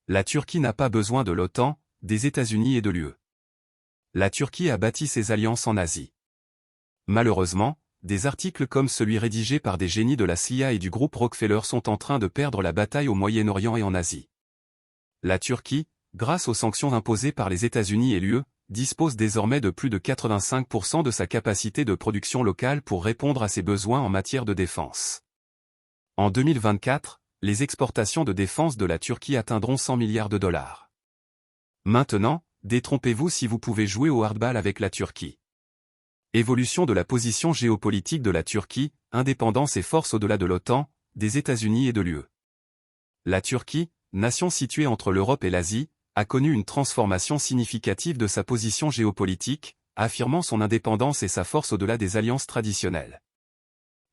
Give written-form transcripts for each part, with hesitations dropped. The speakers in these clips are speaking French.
La Turquie n'a pas besoin de l'OTAN, des États-Unis et de l'UE. La Turquie a bâti ses alliances en Asie. Malheureusement, des articles comme celui rédigé par des génies de la CIA et du groupe Rockefeller sont en train de perdre la bataille au Moyen-Orient et en Asie. La Turquie, grâce aux sanctions imposées par les États-Unis et l'UE, dispose désormais de plus de 85% de sa capacité de production locale pour répondre à ses besoins en matière de défense. En 2024, les exportations de défense de la Turquie atteindront 100 milliards de dollars. Maintenant, détrompez-vous si vous pouvez jouer au hardball avec la Turquie. Évolution de la position géopolitique de la Turquie, indépendance et force au-delà de l'OTAN, des États-Unis et de l'UE. La Turquie, nation située entre l'Europe et l'Asie, a connu une transformation significative de sa position géopolitique, affirmant son indépendance et sa force au-delà des alliances traditionnelles.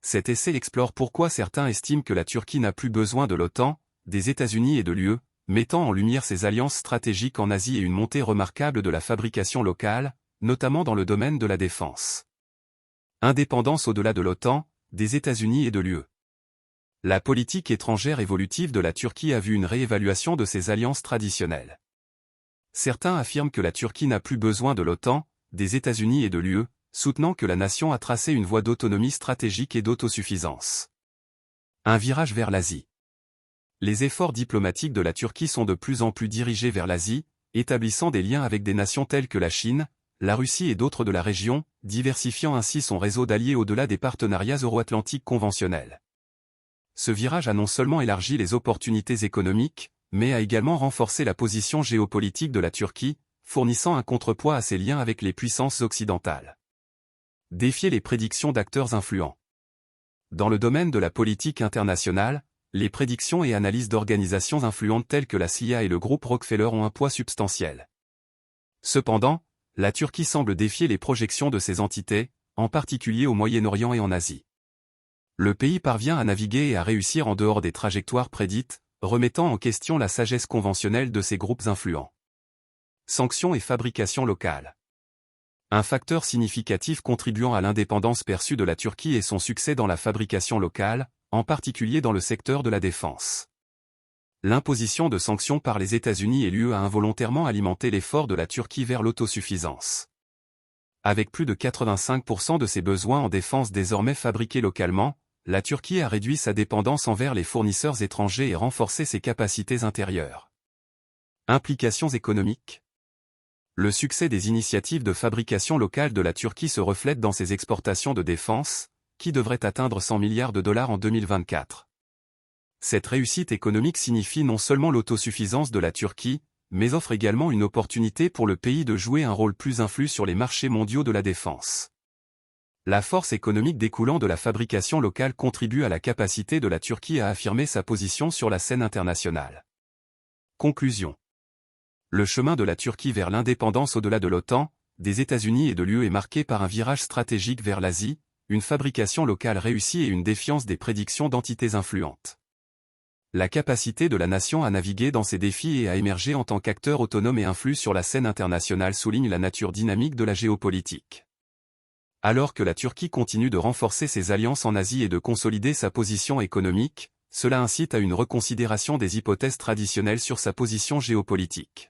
Cet essai explore pourquoi certains estiment que la Turquie n'a plus besoin de l'OTAN, des États-Unis et de l'UE, mettant en lumière ses alliances stratégiques en Asie et une montée remarquable de la fabrication locale, notamment dans le domaine de la défense. Indépendance au-delà de l'OTAN, des États-Unis et de l'UE. La politique étrangère évolutive de la Turquie a vu une réévaluation de ses alliances traditionnelles. Certains affirment que la Turquie n'a plus besoin de l'OTAN, des États-Unis et de l'UE, soutenant que la nation a tracé une voie d'autonomie stratégique et d'autosuffisance. Un virage vers l'Asie. Les efforts diplomatiques de la Turquie sont de plus en plus dirigés vers l'Asie, établissant des liens avec des nations telles que la Chine, la Russie et d'autres de la région, diversifiant ainsi son réseau d'alliés au-delà des partenariats euro-atlantiques conventionnels. Ce virage a non seulement élargi les opportunités économiques, mais a également renforcé la position géopolitique de la Turquie, fournissant un contrepoids à ses liens avec les puissances occidentales. Défier les prédictions d'acteurs influents. Dans le domaine de la politique internationale, les prédictions et analyses d'organisations influentes telles que la CIA et le groupe Rockefeller ont un poids substantiel. Cependant, la Turquie semble défier les projections de ces entités, en particulier au Moyen-Orient et en Asie. Le pays parvient à naviguer et à réussir en dehors des trajectoires prédites, remettant en question la sagesse conventionnelle de ces groupes influents. Sanctions et fabrication locale. Un facteur significatif contribuant à l'indépendance perçue de la Turquie est son succès dans la fabrication locale, en particulier dans le secteur de la défense. L'imposition de sanctions par les États-Unis et l'UE a involontairement alimenté l'effort de la Turquie vers l'autosuffisance. Avec plus de 85% de ses besoins en défense désormais fabriqués localement, la Turquie a réduit sa dépendance envers les fournisseurs étrangers et renforcé ses capacités intérieures. Implications économiques. Le succès des initiatives de fabrication locale de la Turquie se reflète dans ses exportations de défense, qui devraient atteindre 100 milliards de dollars en 2024. Cette réussite économique signifie non seulement l'autosuffisance de la Turquie, mais offre également une opportunité pour le pays de jouer un rôle plus influent sur les marchés mondiaux de la défense. La force économique découlant de la fabrication locale contribue à la capacité de la Turquie à affirmer sa position sur la scène internationale. Conclusion. Le chemin de la Turquie vers l'indépendance au-delà de l'OTAN, des États-Unis et de l'UE est marqué par un virage stratégique vers l'Asie, une fabrication locale réussie et une défiance des prédictions d'entités influentes. La capacité de la nation à naviguer dans ces défis et à émerger en tant qu'acteur autonome et influent sur la scène internationale souligne la nature dynamique de la géopolitique. Alors que la Turquie continue de renforcer ses alliances en Asie et de consolider sa position économique, cela incite à une reconsidération des hypothèses traditionnelles sur sa position géopolitique.